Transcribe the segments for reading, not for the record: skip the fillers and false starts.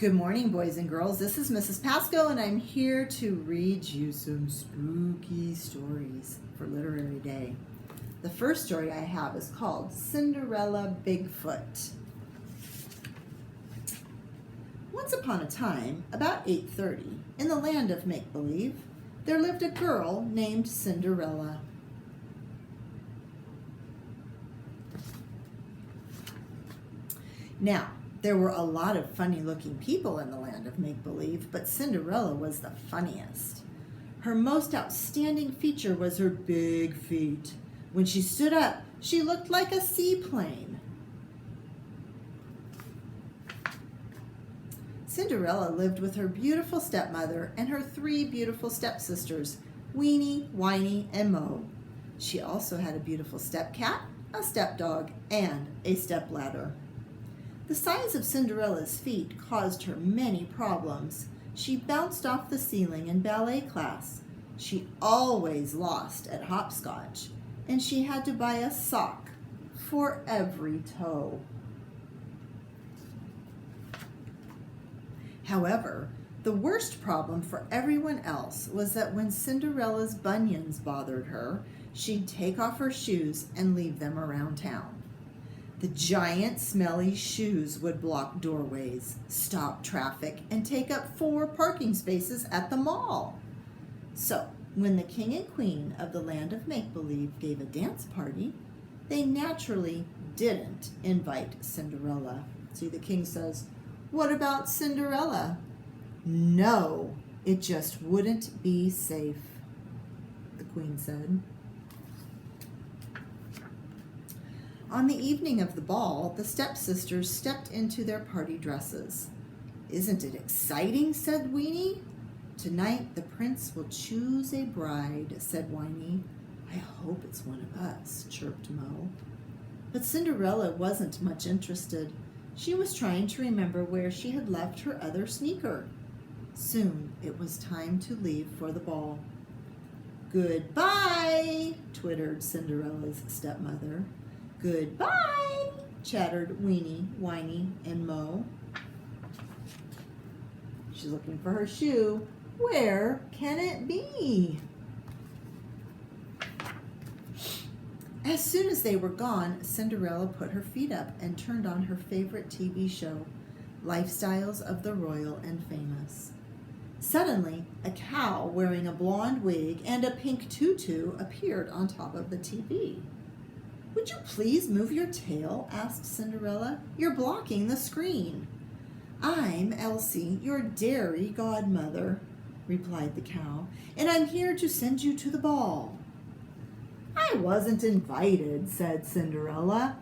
Good morning, boys and girls. This is Mrs. Pascoe, and I'm here to read you some spooky stories for Literary Day. The first story I have is called Cinderella Bigfoot. Once upon a time, about 8:30, in the land of make-believe, there lived a girl named Cinderella. Now, there were a lot of funny-looking people in the land of make-believe, but Cinderella was the funniest. Her most outstanding feature was her big feet. When she stood up, she looked like a seaplane. Cinderella lived with her beautiful stepmother and her 3 beautiful stepsisters, Weenie, Whinie, and Mo. She also had a beautiful stepcat, a stepdog, and a stepladder. The size of Cinderella's feet caused her many problems. She bounced off the ceiling in ballet class. She always lost at hopscotch, and she had to buy a sock for every toe. However, the worst problem for everyone else was that when Cinderella's bunions bothered her, she'd take off her shoes and leave them around town. The giant, smelly shoes would block doorways, stop traffic, and take up 4 parking spaces at the mall. So, when the king and queen of the land of make-believe gave a dance party, they naturally didn't invite Cinderella. See, the king says, "What about Cinderella?" "No, it just wouldn't be safe," the queen said. On the evening of the ball, the stepsisters stepped into their party dresses. "Isn't it exciting?" said Weenie. "Tonight the prince will choose a bride," said Whinie. "I hope it's one of us," chirped Mo. But Cinderella wasn't much interested. She was trying to remember where she had left her other sneaker. Soon it was time to leave for the ball. "Goodbye," twittered Cinderella's stepmother. "Goodbye," chattered Weenie, Whinie, and Mo. She's looking for her shoe. Where can it be? As soon as they were gone, Cinderella put her feet up and turned on her favorite TV show, Lifestyles of the Royal and Famous. Suddenly, a cow wearing a blonde wig and a pink tutu appeared on top of the TV. "Would you please move your tail?" asked Cinderella. "You're blocking the screen." "I'm Elsie, your dairy godmother," replied the cow, "and I'm here to send you to the ball." "I wasn't invited," said Cinderella.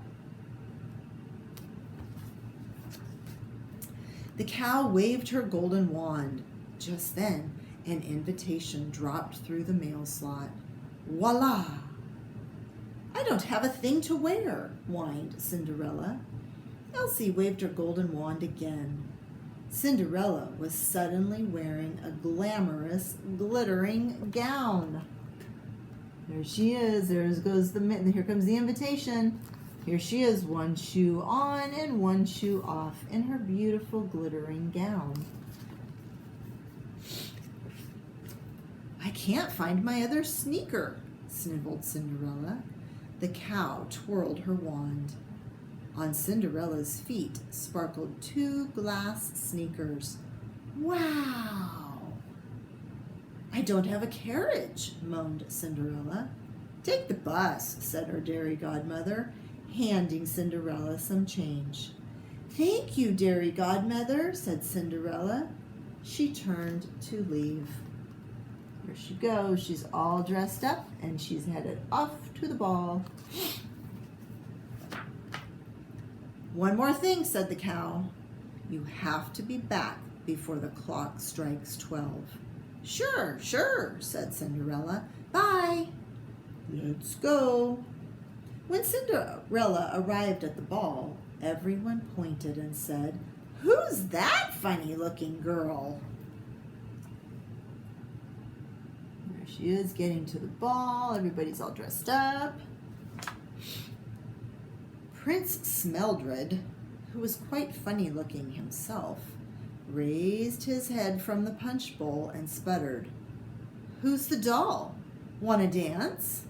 The cow waved her golden wand. Just then, an invitation dropped through the mail slot. Voila! "I don't have a thing to wear," whined Cinderella. Elsie waved her golden wand again. Cinderella was suddenly wearing a glamorous, glittering gown. There she is. There goes the mitten. Here comes the invitation. Here she is, 1 shoe on and 1 shoe off in her beautiful glittering gown. "I can't find my other sneaker," sniveled Cinderella. The cow twirled her wand. On Cinderella's feet sparkled 2 glass sneakers. "Wow!" "I don't have a carriage," moaned Cinderella. "Take the bus," said her dairy godmother, handing Cinderella some change. "Thank you, dairy godmother," said Cinderella. She turned to leave. Here she goes. She's all dressed up, and she's headed off to the ball. "One more thing," said the cow. "You have to be back before the clock strikes 12. "Sure, sure," said Cinderella. "Bye." "Let's go." When Cinderella arrived at the ball, everyone pointed and said, "Who's that funny-looking girl?" There she is, getting to the ball. Everybody's all dressed up. Prince Smeldred, who was quite funny-looking himself, raised his head from the punch bowl and sputtered, "Who's the doll? Want to dance?"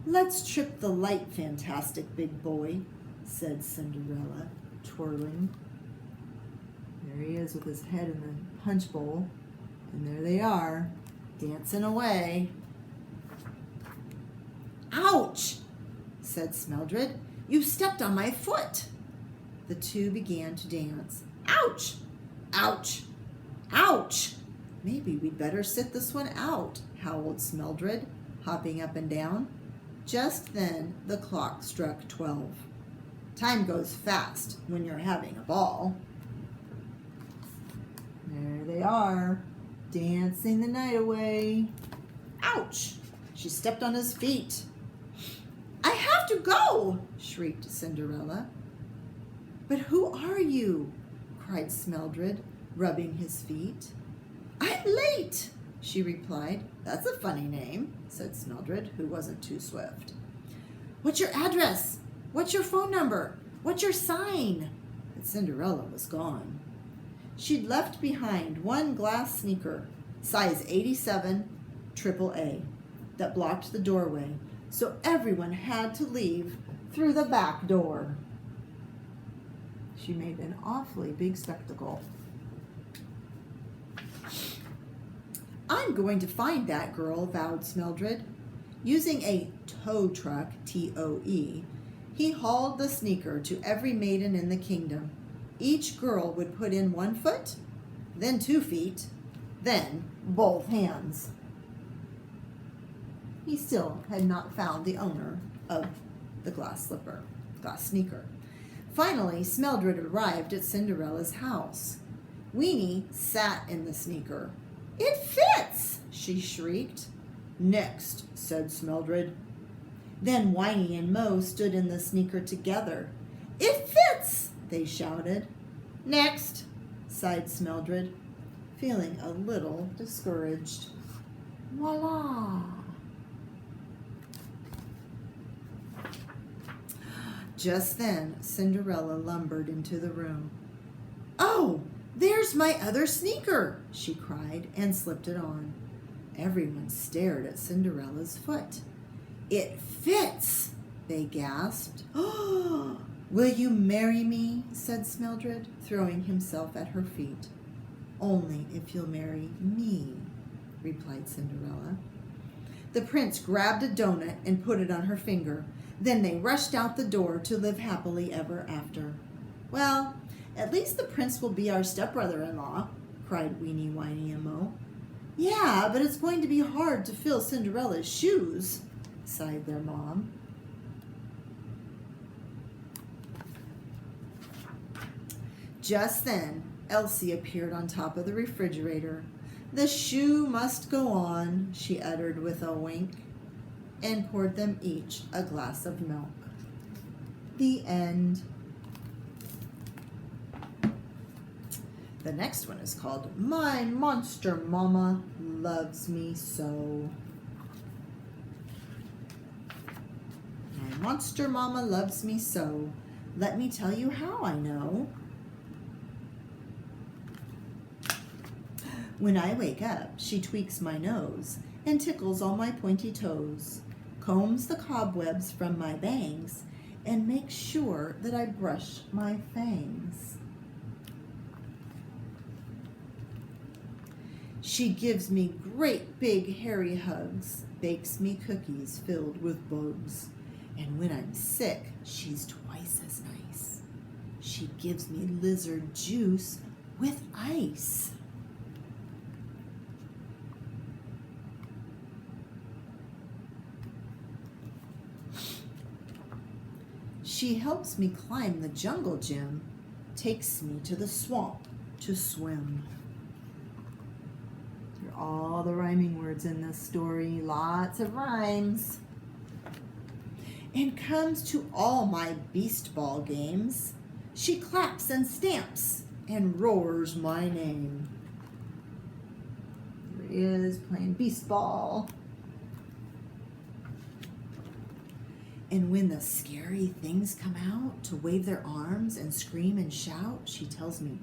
"Let's trip the light, fantastic big boy," said Cinderella, twirling. There he is with his head in the punch bowl, and there they are, dancing away. "Ouch!" said Smeldred. "You stepped on my foot." The two began to dance. "Ouch! Ouch! Ouch! Maybe we'd better sit this one out," howled Smeldred, hopping up and down. Just then the clock struck 12. Time goes fast when you're having a ball. There they are, dancing the night away. "Ouch!" She stepped on his feet. "I have to go!" shrieked Cinderella. "But who are you?" cried Smeldred, rubbing his feet. "I'm late," she replied. "That's a funny name," said Smeldred, who wasn't too swift. "What's your address? What's your phone number? What's your sign?" But Cinderella was gone. She'd left behind one glass sneaker, size 87, AAA, that blocked the doorway, so everyone had to leave through the back door. She made an awfully big spectacle. "I'm going to find that girl," vowed Smeldred. Using a tow truck, T-O-E, he hauled the sneaker to every maiden in the kingdom. Each girl would put in 1 foot, then 2 feet, then both hands. He still had not found the owner of the glass sneaker. Finally, Smeldred arrived at Cinderella's house. Weenie sat in the sneaker. "It fits!" she shrieked. "Next," said Smeldred. Then Whiny and Mo stood in the sneaker together. "It fits!" they shouted. "Next," sighed Smeldred, feeling a little discouraged. Voila! Just then, Cinderella lumbered into the room. "Oh, there's my other sneaker!" she cried, and slipped it on. Everyone stared at Cinderella's foot. "It fits!" they gasped. "Oh, will you marry me?" said Smeldred, throwing himself at her feet. "Only if you'll marry me," replied Cinderella. The prince grabbed a donut and put it on her finger. Then they rushed out the door to live happily ever after. "Well, at least the prince will be our stepbrother-in-law," cried Weenie, Whiny, and Mo. "Yeah, but it's going to be hard to fill Cinderella's shoes," sighed their mom. Just then, Elsie appeared on top of the refrigerator. "The shoe must go on," she uttered with a wink, and poured them each a glass of milk. The end. The next one is called My Monster Mama Loves Me So. My monster mama loves me so. Let me tell you how I know. When I wake up, she tweaks my nose and tickles all my pointy toes, combs the cobwebs from my bangs, and makes sure that I brush my fangs. She gives me great big hairy hugs, bakes me cookies filled with bugs, and when I'm sick, she's twice as nice. She gives me lizard juice with ice. She helps me climb the jungle gym, takes me to the swamp to swim. There are all the rhyming words in this story, lots of rhymes. And comes to all my beast ball games. She claps and stamps and roars my name. There he is playing beast ball. And when the scary things come out to wave their arms and scream and shout, she tells me,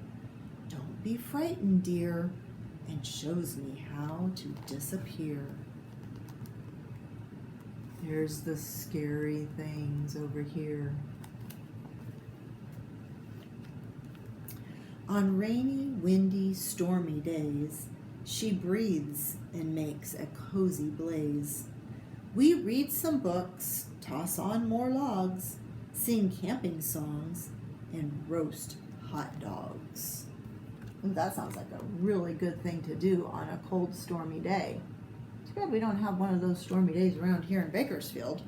Don't be frightened, dear, and shows me how to disappear. There's the scary things over here. On rainy, windy, stormy days, she breathes and makes a cozy blaze. We read some books, toss on more logs, sing camping songs, and roast hot dogs. Ooh, that sounds like a really good thing to do on a cold, stormy day. Too bad we don't have one of those stormy days around here in Bakersfield.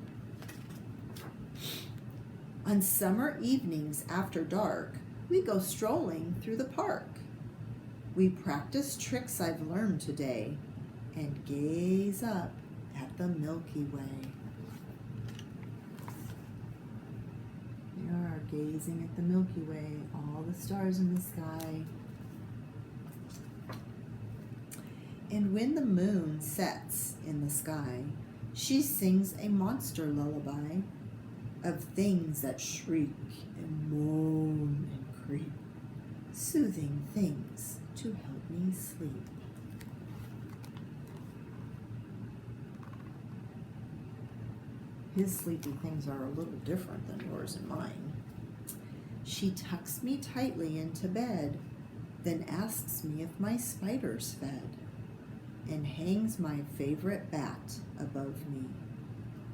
On summer evenings after dark, we go strolling through the park. We practice tricks I've learned today and gaze up at the Milky Way. We are gazing at the Milky Way, all the stars in the sky. And when the moon sets in the sky, she sings a monster lullaby of things that shriek and moan and creep, soothing things to help me sleep. His sleepy things are a little different than yours and mine. She tucks me tightly into bed, then asks me if my spider's fed, and hangs my favorite bat above me.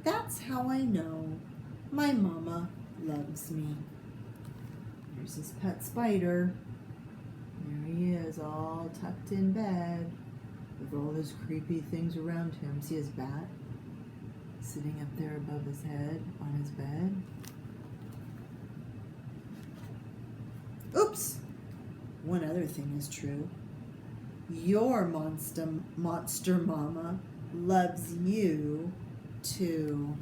That's how I know my mama loves me. There's his pet spider. There he is, all tucked in bed with all those creepy things around him. See his bat sitting up there above his head on his bed. Oops! One other thing is true. Your monster mama loves you too.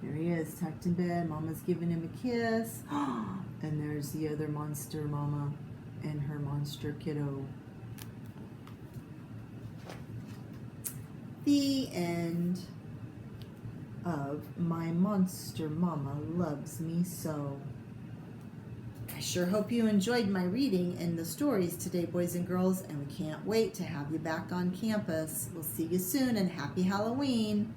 There he is, tucked in bed. Mama's giving him a kiss. And there's the other monster mama and her monster kiddo. The end of My Monster Mama Loves Me So. I sure hope you enjoyed my reading and the stories today, boys and girls, and we can't wait to have you back on campus. We'll see you soon, and happy Halloween.